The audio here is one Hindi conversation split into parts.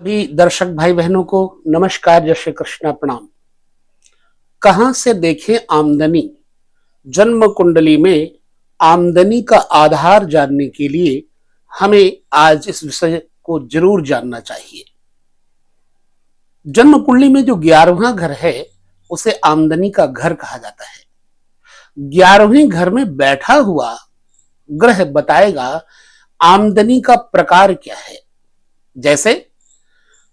सभी दर्शक भाई बहनों को नमस्कार, जय श्री कृष्णा, प्रणाम। कहां से देखें आमदनी, जन्म कुंडली में आमदनी का आधार जानने के लिए हमें आज इस विषय को जरूर जानना चाहिए। जन्म कुंडली में जो 11वां घर है उसे आमदनी का घर कहा जाता है। 11वें घर में बैठा हुआ ग्रह बताएगा आमदनी का प्रकार क्या है। जैसे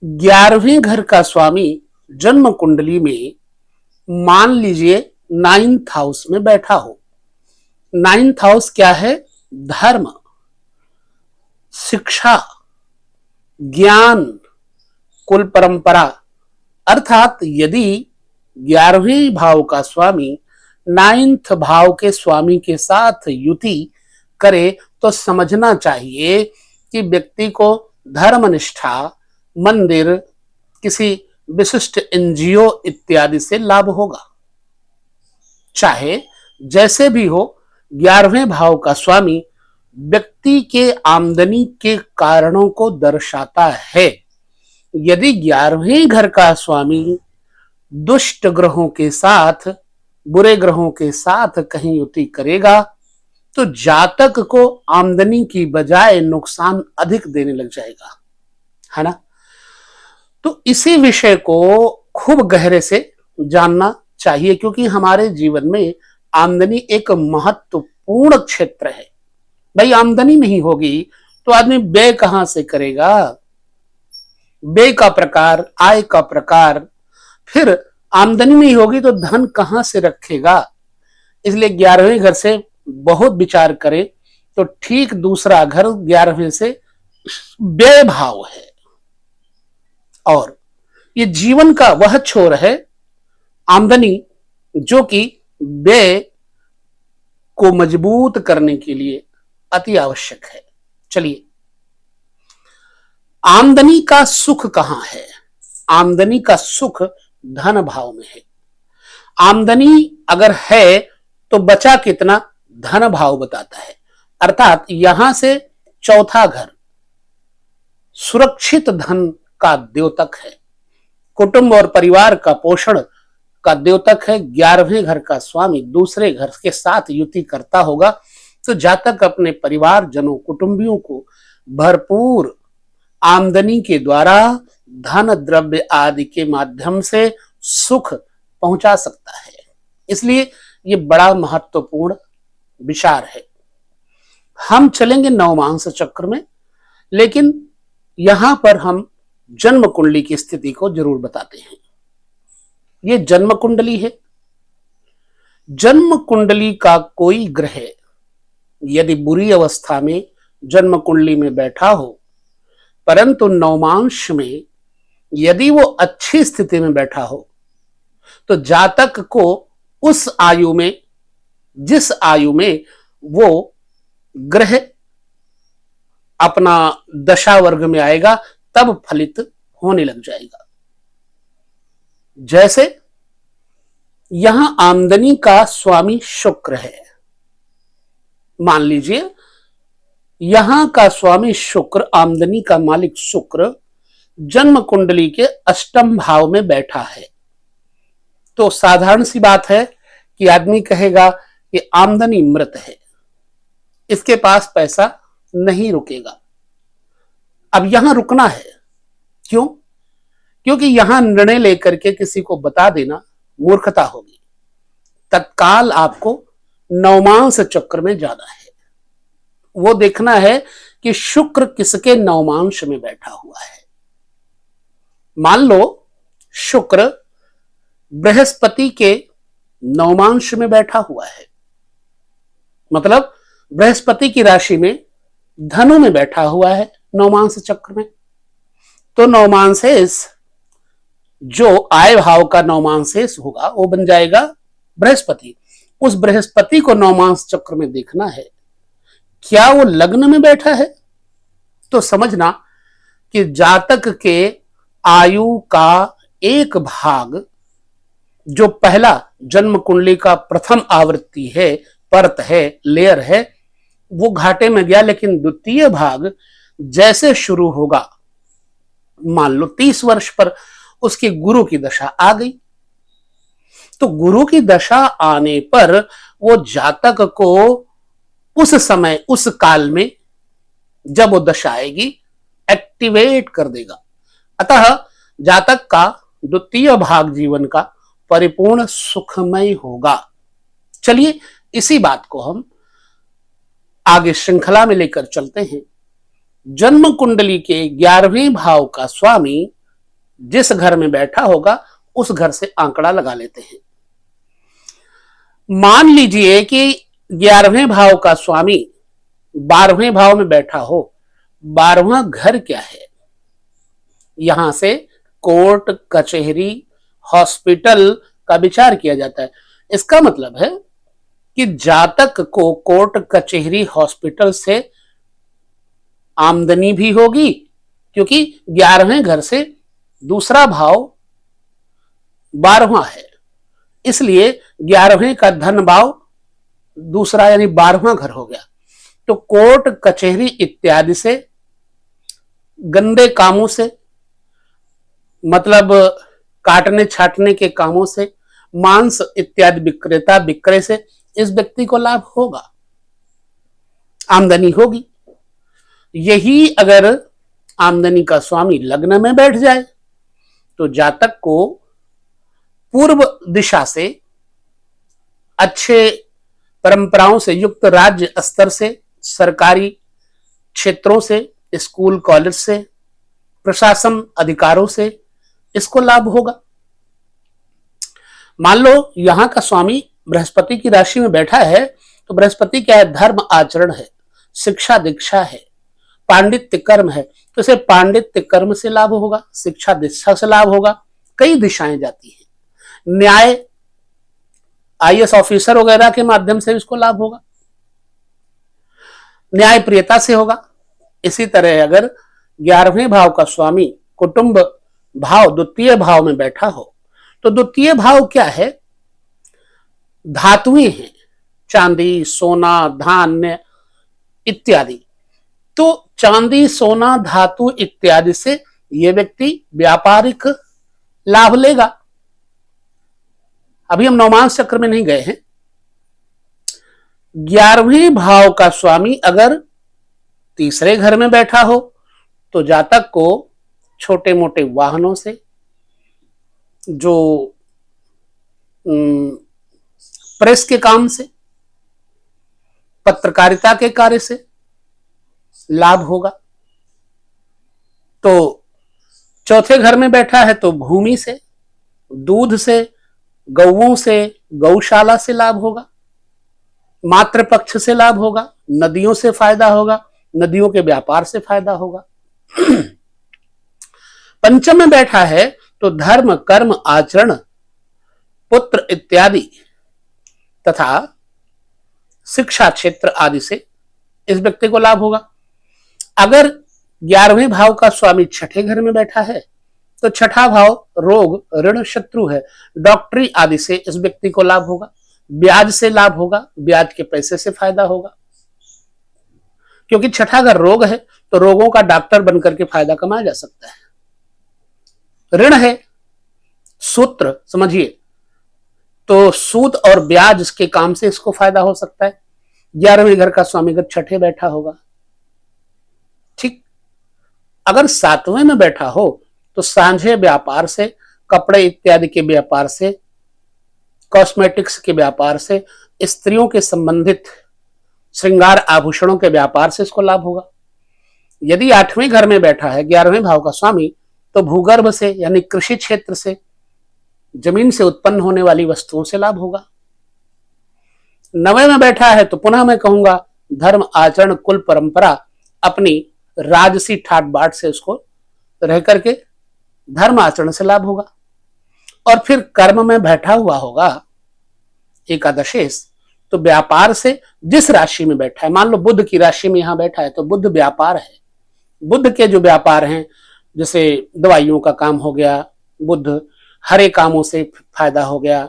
11वें घर का स्वामी जन्म कुंडली में मान लीजिए 9th हाउस में बैठा हो। 9th हाउस क्या है? धर्म, शिक्षा, ज्ञान, कुल परंपरा। अर्थात यदि 11वें भाव का स्वामी 9th भाव के स्वामी के साथ युति करे तो समझना चाहिए कि व्यक्ति को धर्मनिष्ठा, मंदिर, किसी विशिष्ट एनजीओ इत्यादि से लाभ होगा। चाहे जैसे भी हो, 11वें भाव का स्वामी व्यक्ति के आमदनी के कारणों को दर्शाता है। यदि 11वें घर का स्वामी दुष्ट ग्रहों के साथ, बुरे ग्रहों के साथ कहीं युति करेगा तो जातक को आमदनी की बजाय नुकसान अधिक देने लग जाएगा, है ना। तो इसी विषय को खूब गहरे से जानना चाहिए, क्योंकि हमारे जीवन में आमदनी एक महत्वपूर्ण क्षेत्र है। भाई आमदनी नहीं होगी तो आदमी व्यय कहां से करेगा? व्यय का प्रकार, आय का प्रकार, फिर आमदनी नहीं होगी तो धन कहां से रखेगा। इसलिए 11वें घर से बहुत विचार करें तो ठीक दूसरा घर 11वें से व्यय भाव है, और ये जीवन का वह छोर है आमदनी जो कि व्यय को मजबूत करने के लिए अति आवश्यक है। चलिए, आमदनी का सुख कहां है? आमदनी का सुख धन भाव में है। आमदनी अगर है तो बचा कितना? धन भाव बताता है। अर्थात यहां से चौथा घर सुरक्षित धन का द्योतक है, कुटुंब और परिवार का पोषण का द्योतक है। 11वें घर का स्वामी दूसरे घर के साथ युति करता होगा तो जातक अपने परिवार जनों, कुटुंबियों को भरपूर आमदनी के द्वारा धन द्रव्य आदि के माध्यम से सुख पहुंचा सकता है। इसलिए ये बड़ा महत्वपूर्ण विचार है। हम चलेंगे नवमांश चक्र में, लेकिन यहां पर हम जन्म कुंडली की स्थिति को जरूर बताते हैं। ये जन्म कुंडली है। जन्म कुंडली का कोई ग्रह यदि बुरी अवस्था में जन्म कुंडली में बैठा हो, परंतु नवमांश में यदि वो अच्छी स्थिति में बैठा हो, तो जातक को उस आयु में, जिस आयु में वो ग्रह अपना दशा वर्ग में आएगा, तब फलित होने लग जाएगा। जैसे यहां आमदनी का स्वामी शुक्र है। मान लीजिए यहां का स्वामी शुक्र, आमदनी का मालिक शुक्र जन्म कुंडली के अष्टम भाव में बैठा है, तो साधारण सी बात है कि आदमी कहेगा कि आमदनी मृत है, इसके पास पैसा नहीं रुकेगा। अब यहां रुकना है। क्यों? क्योंकि यहां निर्णय लेकर के किसी को बता देना मूर्खता होगी। तत्काल आपको नवमांश चक्र में जाना है। वो देखना है कि शुक्र किसके नवमांश में बैठा हुआ है। मान लो शुक्र बृहस्पति के नवमांश में बैठा हुआ है, मतलब बृहस्पति की राशि में धनु में बैठा हुआ है नवमांश चक्र में, तो नवमांशेष जो आय भाव का नवमांशेष होगा वो बन जाएगा बृहस्पति। उस बृहस्पति को नवमांश चक्र में देखना है, क्या वो लग्न में बैठा है, तो समझना कि जातक के आयु का एक भाग, जो पहला जन्म कुंडली का प्रथम आवृत्ति है, परत है, लेयर है, वो घाटे में गया। लेकिन द्वितीय भाग जैसे शुरू होगा मान लो 30 वर्ष पर उसके गुरु की दशा आ गई, तो गुरु की दशा आने पर वो जातक को उस समय, उस काल में जब वो दशा आएगी, एक्टिवेट कर देगा। अतः जातक का द्वितीय भाग जीवन का परिपूर्ण सुखमय होगा। चलिए इसी बात को हम आगे श्रृंखला में लेकर चलते हैं। जन्म कुंडली के 11वें भाव का स्वामी जिस घर में बैठा होगा उस घर से आंकड़ा लगा लेते हैं। मान लीजिए कि 11वें भाव का स्वामी 12वें भाव में बैठा हो। 12वां घर क्या है? यहां से कोर्ट, कचहरी, हॉस्पिटल का विचार किया जाता है। इसका मतलब है कि जातक को कोर्ट, कचहरी, हॉस्पिटल से आमदनी भी होगी, क्योंकि 11वें घर से दूसरा भाव 12वां है, इसलिए 11वें का धन भाव दूसरा यानी 12वां घर हो गया। तो कोर्ट, कचहरी इत्यादि से, गंदे कामों से, मतलब काटने छाटने के कामों से, मांस इत्यादि विक्रेता विक्रय से इस व्यक्ति को लाभ होगा, आमदनी होगी। यही अगर आमदनी का स्वामी लग्न में बैठ जाए तो जातक को पूर्व दिशा से, अच्छे परंपराओं से युक्त राज्य स्तर से, सरकारी क्षेत्रों से, स्कूल कॉलेज से, प्रशासन अधिकारों से इसको लाभ होगा। मान लो यहां का स्वामी बृहस्पति की राशि में बैठा है, तो बृहस्पति क्या है? धर्म आचरण है, शिक्षा दीक्षा है, पांडित्य कर्म है, तो इसे पांडित्य कर्म से लाभ होगा, शिक्षा दीक्षा से लाभ होगा। कई दिशाएं जाती हैं। न्याय, आईएएस ऑफिसर वगैरह के माध्यम से इसको लाभ होगा, न्याय प्रियता से होगा। इसी तरह अगर 11वें भाव का स्वामी कुटुंब भाव द्वितीय भाव में बैठा हो, तो द्वितीय भाव क्या है? धातुएं हैं, चांदी, सोना, धान्य इत्यादि। तो चांदी, सोना, धातु इत्यादि से यह व्यक्ति व्यापारिक लाभ लेगा। अभी हम नवमांश चक्र में नहीं गए हैं। 11वें भाव का स्वामी अगर तीसरे घर में बैठा हो तो जातक को छोटे मोटे वाहनों से, जो प्रेस के काम से, पत्रकारिता के कार्य से लाभ होगा। तो चौथे घर में बैठा है तो भूमि से, दूध से, गौओं से, गौशाला से लाभ होगा, मातृपक्ष से लाभ होगा, नदियों से फायदा होगा, नदियों के व्यापार से फायदा होगा। पंचम में बैठा है तो धर्म, कर्म, आचरण, पुत्र इत्यादि तथा शिक्षा क्षेत्र आदि से इस व्यक्ति को लाभ होगा। अगर 11वें भाव का स्वामी छठे घर में बैठा है तो छठा भाव रोग, ऋण, शत्रु है, डॉक्टरी आदि से इस व्यक्ति को लाभ होगा, ब्याज से लाभ होगा, ब्याज के पैसे से फायदा होगा। क्योंकि छठा घर रोग है तो रोगों का डॉक्टर बनकर के फायदा कमाया जा सकता है। ऋण है, सूत्र समझिए, तो सूद और ब्याज के काम से इसको फायदा हो सकता है। 11वें घर का स्वामी अगर छठे बैठा होगा, ठीक। अगर 7वें में बैठा हो तो सांझे व्यापार से, कपड़े इत्यादि के व्यापार से, कॉस्मेटिक्स के व्यापार से, स्त्रियों के संबंधित श्रृंगार आभूषणों के व्यापार से इसको लाभ होगा। यदि 8वें घर में बैठा है 11वें भाव का स्वामी तो भूगर्भ से यानी कृषि क्षेत्र से, जमीन से उत्पन्न होने वाली वस्तुओं से लाभ होगा। 9वें में बैठा है तो पुनः मैं कहूंगा धर्म, आचरण, कुल परंपरा, अपनी राजसी ठाट बाट से उसको रह करके धर्म आचरण से लाभ होगा। और फिर कर्म में बैठा हुआ होगा एकादशेश, तो व्यापार से जिस राशि में बैठा है, मान लो बुध की राशि में यहां बैठा है तो बुध व्यापार है, बुध के जो व्यापार हैं जैसे दवाइयों का काम हो गया, बुध हरे कामों से फायदा हो गया,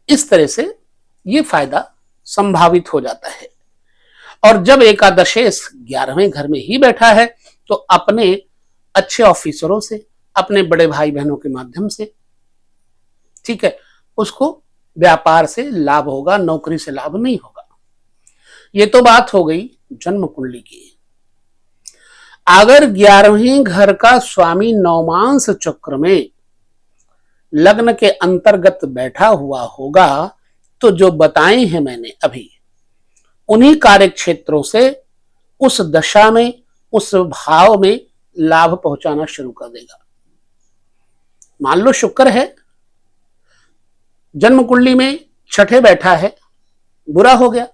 इस तरह से ये फायदा संभावित हो जाता है। और जब एकादशेश 11वें घर में ही बैठा है तो अपने अच्छे ऑफिसरों से, अपने बड़े भाई बहनों के माध्यम से, ठीक है, उसको व्यापार से लाभ होगा, नौकरी से लाभ नहीं होगा। ये तो बात हो गई जन्म कुंडली की। अगर 11वें घर का स्वामी नवमांश चक्र में लग्न के अंतर्गत बैठा हुआ होगा तो जो बताए हैं मैंने अभी, उन्हीं कार्य क्षेत्रों से उस दशा में, उस भाव में लाभ पहुंचाना शुरू कर देगा। मान लो शुक्र है, जन्म कुंडली में छठे बैठा है, बुरा हो गया,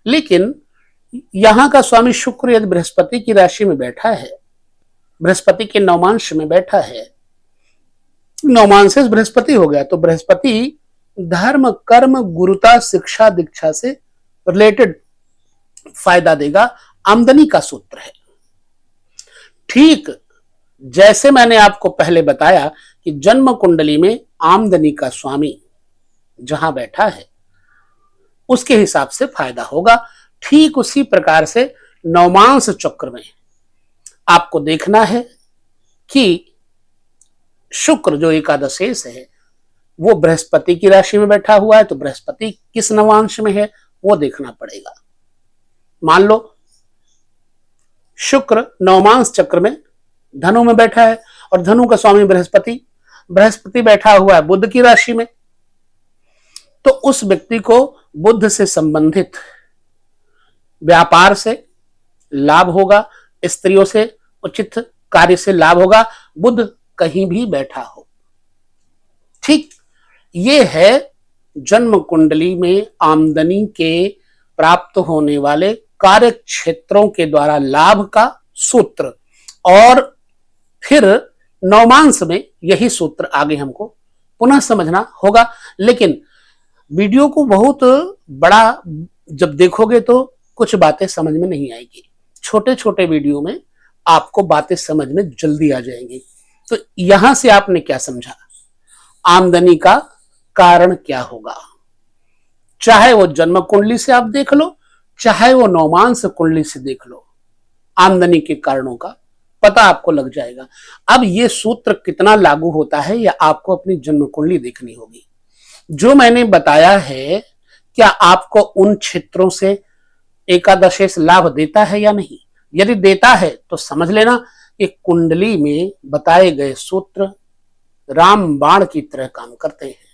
लेकिन यहां का स्वामी शुक्र यदि बृहस्पति की राशि में बैठा है, बृहस्पति के नवमांश में बैठा है, नवमांश से बृहस्पति हो गया, तो बृहस्पति धर्म, कर्म, गुरुता, शिक्षा, दीक्षा से रिलेटेड फायदा देगा। आमदनी का सूत्र है। ठीक जैसे मैंने आपको पहले बताया कि जन्म कुंडली में आमदनी का स्वामी जहां बैठा है उसके हिसाब से फायदा होगा, ठीक उसी प्रकार से नवमांश चक्र में आपको देखना है कि शुक्र जो एकादशेश है वो बृहस्पति की राशि में बैठा हुआ है, तो बृहस्पति किस नवांश में है वो देखना पड़ेगा। मान लो शुक्र नवमांश चक्र में धनु में बैठा है और धनु का स्वामी बृहस्पति, बृहस्पति बैठा हुआ है बुध की राशि में, तो उस व्यक्ति को बुध से संबंधित व्यापार से लाभ होगा, स्त्रियों से उचित कार्य से लाभ होगा, बुध कहीं भी बैठा हो। ठीक, ये है जन्म कुंडली में आमदनी के प्राप्त होने वाले कार्य क्षेत्रों के द्वारा लाभ का सूत्र। और फिर नवमांश में यही सूत्र आगे हमको पुनः समझना होगा। लेकिन वीडियो को बहुत बड़ा जब देखोगे तो कुछ बातें समझ में नहीं आएगी, छोटे छोटे वीडियो में आपको बातें समझ में जल्दी आ जाएंगी। तो यहां से आपने क्या समझा, आमदनी का कारण क्या होगा, चाहे वो जन्म कुंडली से आप देख लो, चाहे वो नवमांश कुंडली से देख लो, आमदनी के कारणों का पता आपको लग जाएगा। अब ये सूत्र कितना लागू होता है या आपको अपनी जन्म कुंडली देखनी होगी। जो मैंने बताया है क्या आपको उन क्षेत्रों से एकादशेश लाभ देता है या नहीं, यदि देता है तो समझ लेना कि कुंडली में बताए गए सूत्र राम बाण की तरह काम करते हैं।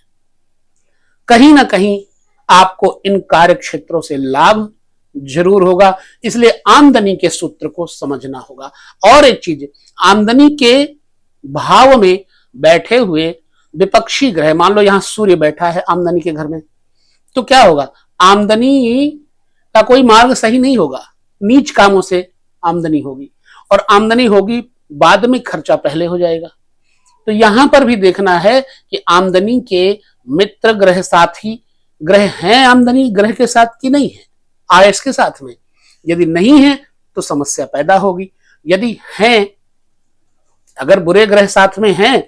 कहीं ना कहीं आपको इन कार्य क्षेत्रों से लाभ जरूर होगा, इसलिए आमदनी के सूत्र को समझना होगा। और एक चीज, आमदनी के भाव में बैठे हुए विपक्षी ग्रह, मान लो यहां सूर्य बैठा है आमदनी के घर में, तो क्या होगा, आमदनी का कोई मार्ग सही नहीं होगा, नीच कामों से आमदनी होगी और आमदनी होगी बाद में खर्चा पहले हो जाएगा। तो यहां पर भी देखना है कि आमदनी के मित्र ग्रह साथी ग्रह हैं आमदनी ग्रह के साथ कि नहीं है, आयस के साथ में। यदि नहीं है तो समस्या पैदा होगी, यदि हैं, अगर बुरे ग्रह साथ में हैं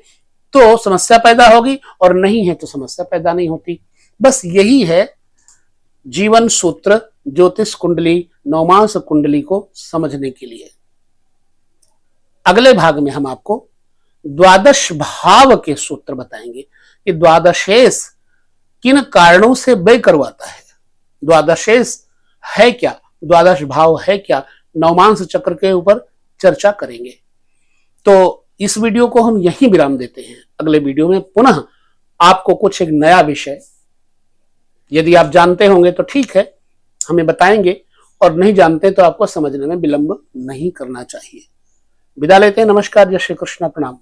तो समस्या पैदा होगी और नहीं है तो समस्या पैदा नहीं होती। बस यही है जीवन सूत्र ज्योतिष कुंडली नवमांश कुंडली को समझने के लिए। अगले भाग में हम आपको द्वादश भाव के सूत्र बताएंगे कि द्वादशेश किन कारणों से व्यय करवाता है, द्वादशेश है क्या, द्वादश भाव है क्या, नवमांश चक्र के ऊपर चर्चा करेंगे। तो इस वीडियो को हम यहीं विराम देते हैं। अगले वीडियो में पुनः आपको कुछ एक नया विषय यदि आप जानते होंगे तो ठीक है, हमें बताएंगे, और नहीं जानते तो आपको समझने में विलंब नहीं करना चाहिए। विदा लेते हैं, नमस्कार, जय श्री कृष्ण, प्रणाम।